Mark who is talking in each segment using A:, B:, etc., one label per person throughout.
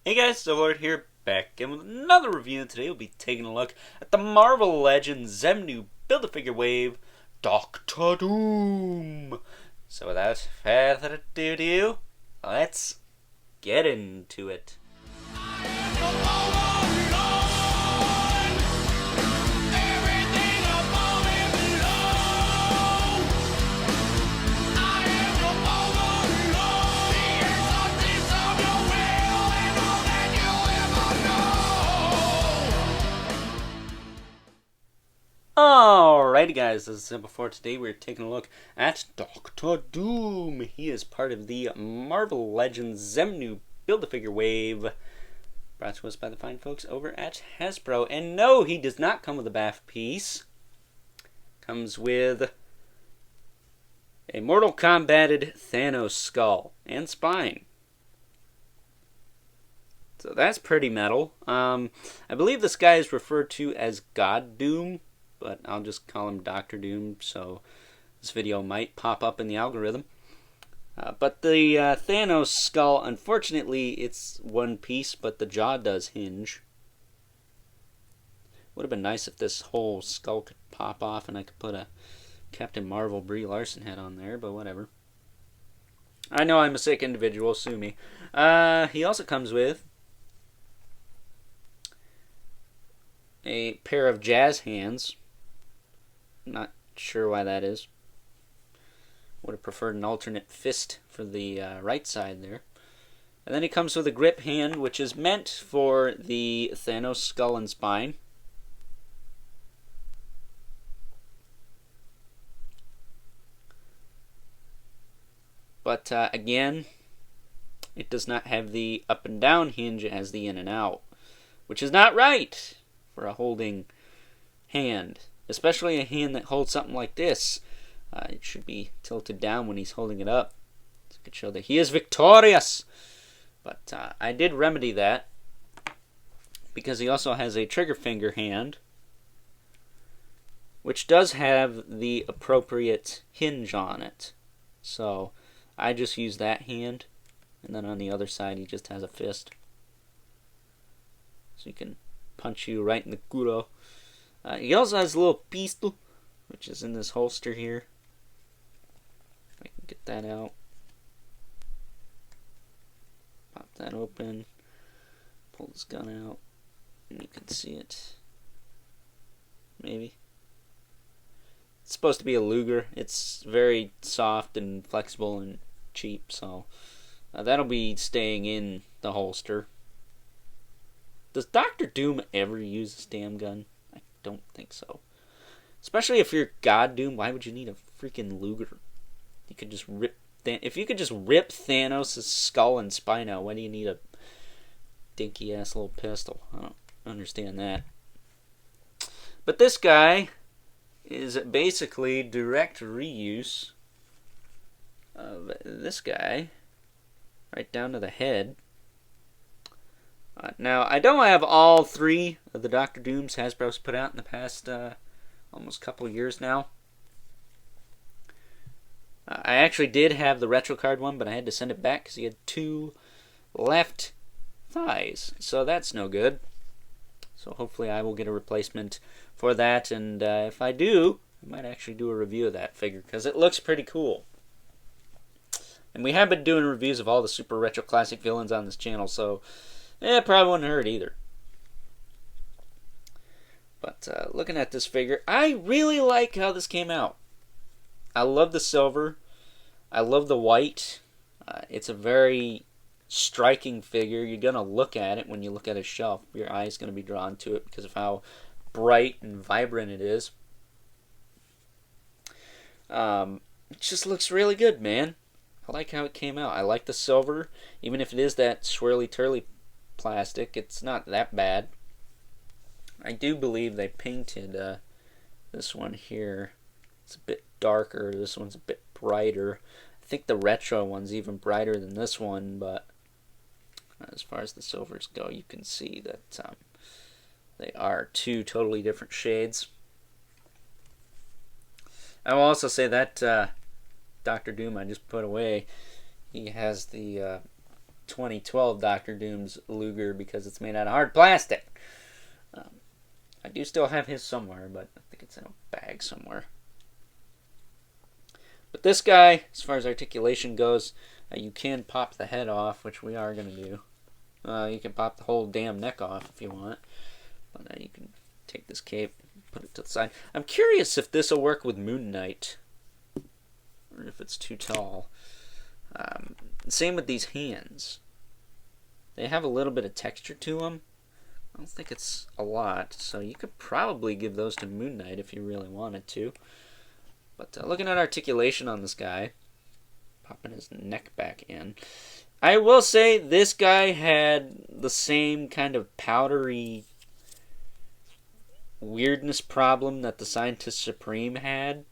A: Hey guys, Lord here, back again with another review. Today we'll be taking a look at the Marvel Legends Xemnu Build-A-Figure Wave Doctor Doom. So without further ado, let's get into it. Alrighty guys, as I said before, today we're taking a look at Doctor Doom. He is part of the Marvel Legends Xemnu Build-A-Figure Wave, brought to us by the fine folks over at Hasbro. And no, he does not come with a bath piece. Comes with a Mortal Kombated Thanos skull and spine. So that's pretty metal. I believe this guy is referred to as God Doom, but I'll just call him Dr. Doom, so this video might pop up in the algorithm. But the Thanos skull, unfortunately, it's one piece, but the jaw does hinge. Would have been nice if this whole skull could pop off and I could put a Captain Marvel Brie Larson head on there, but whatever. I know I'm a sick individual, sue me. He also comes with a pair of jazz hands. Not sure why that is. Would have preferred an alternate fist for the right side there. And then he comes with a grip hand, which is meant for the Thanos skull and spine. But again, it does not have the up and down hinge as the in and out, which is not right for a holding hand. Especially a hand that holds something like this. It should be tilted down when he's holding it up, so it could show that he is victorious. But I did remedy that, because he also has a trigger finger hand, which does have the appropriate hinge on it. So I just use that hand, and then on the other side he just has a fist. So he can punch you right in the culo. He also has a little pistol, which is in this holster here. I can get that out. Pop that open. Pull this gun out. And you can see it. Maybe. It's supposed to be a Luger. It's very soft and flexible and cheap, so that'll be staying in the holster. Does Dr. Doom ever use this damn gun? Don't think so. Especially if you're God Doom, why would you need a freaking Luger? You could just rip if you could just rip Thanos' skull and spine out, why do you need a dinky ass little pistol? I don't understand that. But this guy is basically direct reuse of this guy right down to the head. Now, I don't have all three of the Dr. Dooms Hasbro's put out in the past almost couple years now. I actually did have the retro card one, but I had to send it back because he had two left thighs. So that's no good. So hopefully I will get a replacement for that. And if I do, I might actually do a review of that figure because it looks pretty cool. And we have been doing reviews of all the super retro classic villains on this channel, so it probably wouldn't hurt either. But looking at this figure, I really like how this came out. I love the silver. I love the white. It's a very striking figure. You're going to look at it when you look at a shelf. Your eye's going to be drawn to it because of how bright and vibrant it is. It just looks really good, man. I like how it came out. I like the silver. Even if it is that swirly-turly plastic, it's not that bad. I do believe they painted this one here. It's a bit darker. This one's a bit brighter. I think the retro one's even brighter than this one, but as far as the silvers go, you can see that they are two totally different shades. I will also say that Dr. Doom I just put away, he has the 2012 Doctor Doom's Luger because it's made out of hard plastic. I do still have his somewhere, but I think it's in a bag somewhere. But this guy, as far as articulation goes, you can pop the head off, which we are going to do. You can pop the whole damn neck off if you want. But you can take this cape, put it to the side. I'm curious if this will work with Moon Knight. Or if it's too tall. Same with these hands. They have a little bit of texture to them. I don't think it's a lot. So you could probably give those to Moon Knight if you really wanted to. But looking at articulation on this guy, popping his neck back in, I will say this guy had the same kind of powdery weirdness problem that the Scientist Supreme had.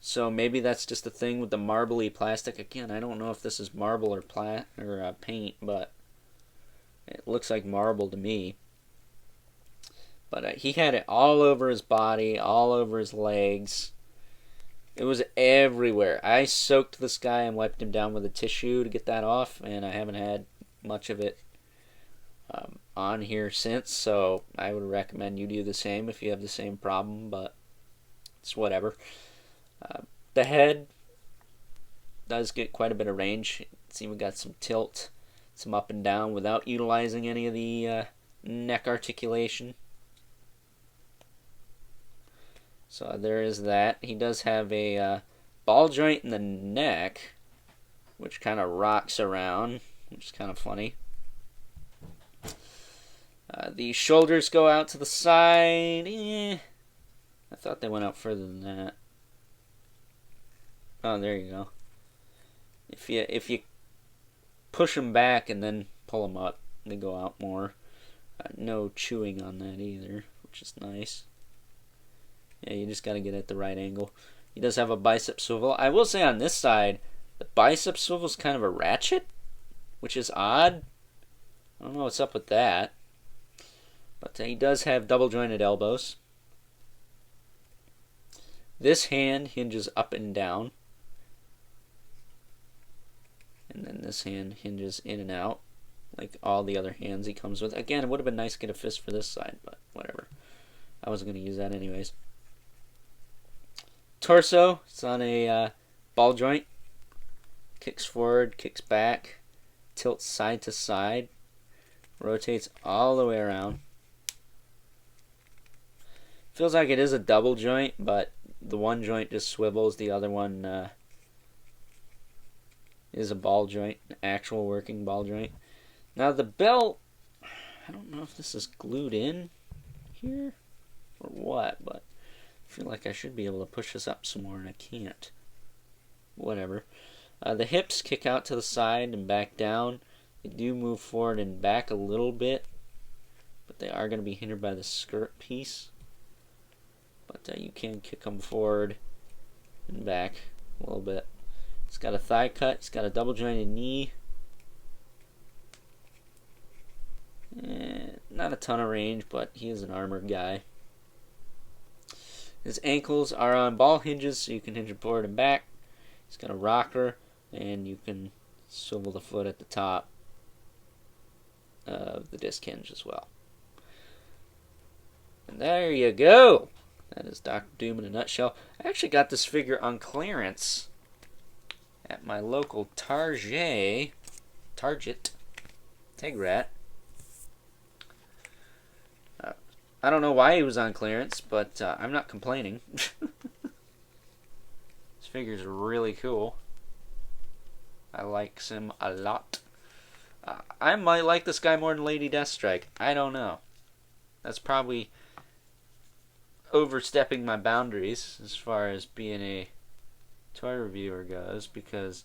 A: So maybe that's just a thing with the marbly plastic. Again, I don't know if this is marble or paint, but it looks like marble to me. But he had it all over his body, all over his legs. It was everywhere. I soaked this guy and wiped him down with a tissue to get that off, and I haven't had much of it on here since, so I would recommend you do the same if you have the same problem, but it's whatever. The head does get quite a bit of range. It's even got some tilt, some up and down without utilizing any of the neck articulation. So there is that. He does have a ball joint in the neck, which kind of rocks around, which is kind of funny. The shoulders go out to the side. I thought they went out further than that. Oh, there you go. If you push them back and then pull them up, they go out more. No chewing on that either, which is nice. Yeah, you just got to get at the right angle. He does have a bicep swivel. I will say on this side, the bicep swivel is kind of a ratchet, which is odd. I don't know what's up with that. But he does have double jointed elbows. This hand hinges up and down. And then this hand hinges in and out, like all the other hands he comes with. Again, it would have been nice to get a fist for this side, but whatever. I wasn't going to use that anyways. Torso, it's on a ball joint. Kicks forward, kicks back, tilts side to side, rotates all the way around. Feels like it is a double joint, but the one joint just swivels, the other one is a ball joint, an actual working ball joint. Now the belt, I don't know if this is glued in here or what, but I feel like I should be able to push this up some more and I can't. Whatever. The hips kick out to the side and back down. They do move forward and back a little bit, but they are going to be hindered by the skirt piece. But you can kick them forward and back a little bit. He's got a thigh cut. He's got a double jointed knee. Not a ton of range, but he is an armored guy. His ankles are on ball hinges, so you can hinge him forward and back. He's got a rocker, and you can swivel the foot at the top of the disc hinge as well. And there you go. That is Dr. Doom in a nutshell. I actually got this figure on clearance at my local Target Tegrat. I don't know why he was on clearance, but I'm not complaining. This figure's really cool. I like him a lot. I might like this guy more than Lady Deathstrike. I don't know. That's probably overstepping my boundaries as far as being a toy reviewer goes, because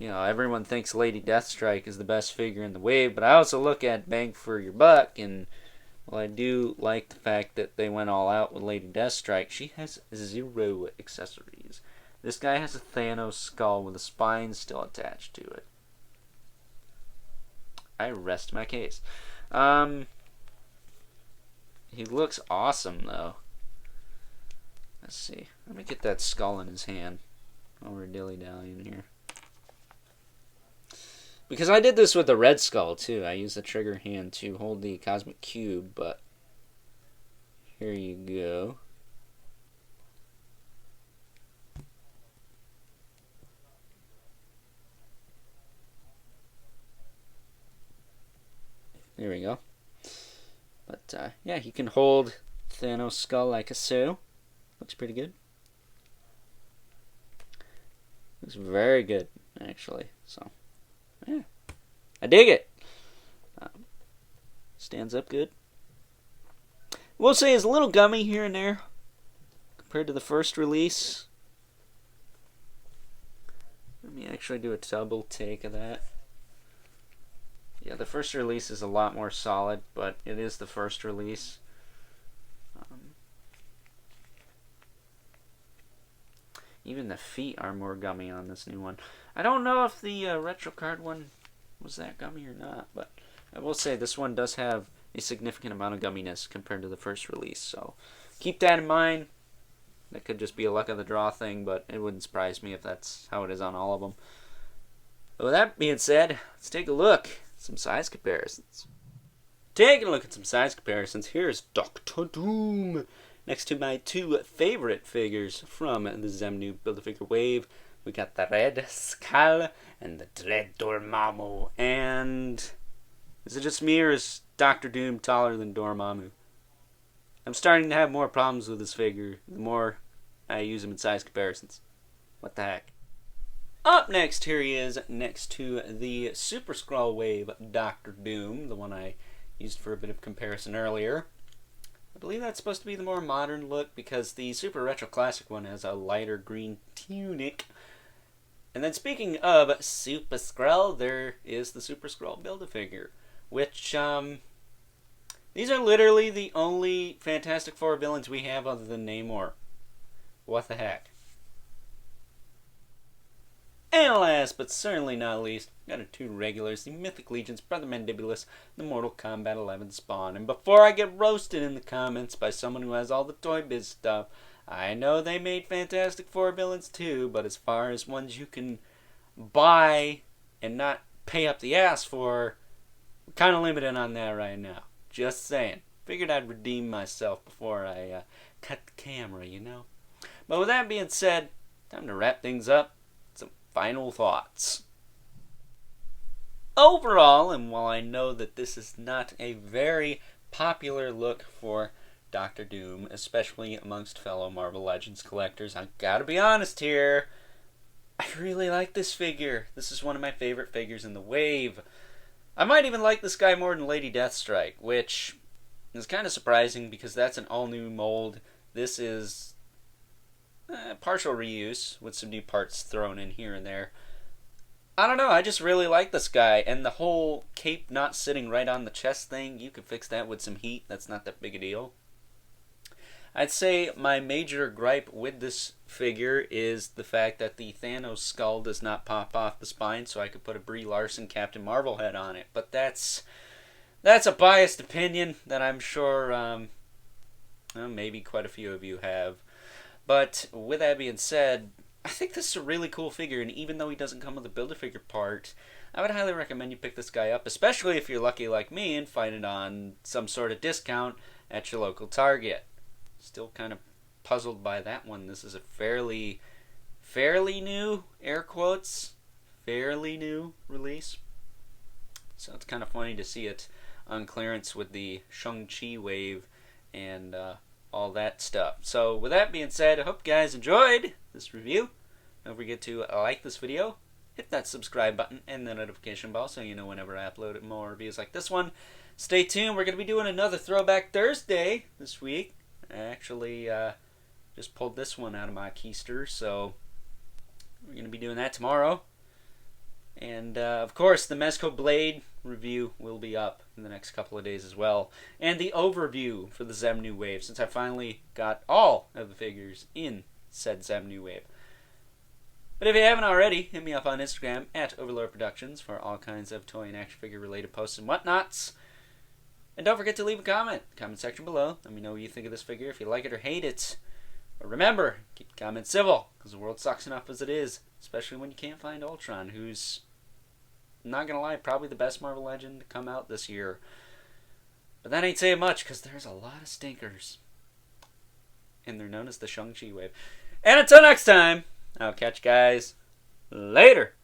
A: everyone thinks Lady Deathstrike is the best figure in the wave, but I also look at bang for your buck, and I do like the fact that they went all out with Lady Deathstrike. She has 0 accessories. This guy has a Thanos skull with a spine still attached to it. I rest my case. He looks awesome though. Let's see. Let me get that skull in his hand while we're dilly-dallying here. Because I did this with the Red Skull, too. I used the trigger hand to hold the Cosmic Cube, but here you go. There we go. But, yeah, he can hold Thanos' skull like so. Looks pretty good. Looks very good, actually. So, yeah. I dig it. Stands up good. We'll say it's a little gummy here and there compared to the first release. Let me actually do a double take of that. Yeah, the first release is a lot more solid, but it is the first release. Even the feet are more gummy on this new one. I don't know if the retro card one was that gummy or not, but I will say this one does have a significant amount of gumminess compared to the first release, so keep that in mind. That could just be a luck of the draw thing, but it wouldn't surprise me if that's how it is on all of them. But with that being said, let's take a look at some size comparisons. Taking a look at some size comparisons, here's Dr. Doom next to my two favorite figures from the Xemnu Build-A-Figure wave. We got the Red Skull and the Dread Dormammu. And is it just me, or is Dr. Doom taller than Dormammu? I'm starting to have more problems with this figure the more I use him in size comparisons. What the heck? Up next, here he is next to the Super Skrull Wave Dr. Doom, the one I used for a bit of comparison earlier. I believe that's supposed to be the more modern look because the Super Retro Classic one has a lighter green tunic. And then speaking of Super Skrull, there is the Super Skrull Build-A-Figure, which, these are literally the only Fantastic Four villains we have other than Namor. What the heck? And last, but certainly not least, got our two regulars, the Mythic Legion's Brother Mandibulus, the Mortal Kombat 11 Spawn. And before I get roasted in the comments by someone who has all the Toy Biz stuff, I know they made Fantastic Four villains too, but as far as ones you can buy and not pay up the ass for, we're kind of limited on that right now. Just saying. Figured I'd redeem myself before I cut the camera, you know? But with that being said, time to wrap things up. Some final thoughts. Overall, and while I know that this is not a very popular look for Dr. Doom, especially amongst fellow Marvel Legends collectors, I gotta be honest here, I really like this figure. This is one of my favorite figures in the wave. I might even like this guy more than Lady Deathstrike, which is kind of surprising because that's an all-new mold. This is partial reuse with some new parts thrown in here and there. I don't know, I just really like this guy, and the whole cape not sitting right on the chest thing, you can fix that with some heat. That's not that big a deal. I'd say my major gripe with this figure is the fact that the Thanos skull does not pop off the spine, so I could put a Brie Larson Captain Marvel head on it. But that's a biased opinion that I'm sure maybe quite a few of you have. But with that being said, I think this is a really cool figure, and even though he doesn't come with a Build-A-Figure part, I would highly recommend you pick this guy up, especially if you're lucky like me and find it on some sort of discount at your local Target. Still kind of puzzled by that one. This is a fairly new, air quotes, fairly new release. So it's kind of funny to see it on clearance with the Shang-Chi wave and all that stuff. So with that being said, I hope you guys enjoyed this review. Don't forget to like this video, hit that subscribe button and the notification bell so you know whenever I upload more reviews like this one. Stay tuned. We're going to be doing another Throwback Thursday this week. I actually just pulled this one out of my keister, so we're going to be doing that tomorrow. And, of course, the Mezco Blade review will be up in the next couple of days as well. And the overview for the Xemnu wave, since I finally got all of the figures in said Xemnu wave. But if you haven't already, hit me up on Instagram at Overlord Productions for all kinds of toy and action figure related posts and whatnots. And don't forget to leave a comment. Comment section below. Let me know what you think of this figure, if you like it or hate it. But remember, keep the comments civil, because the world sucks enough as it is. Especially when you can't find Ultron, who's not gonna lie, probably the best Marvel Legend to come out this year. But that ain't saying much, because there's a lot of stinkers. And they're known as the Shang-Chi wave. And until next time, I'll catch you guys later.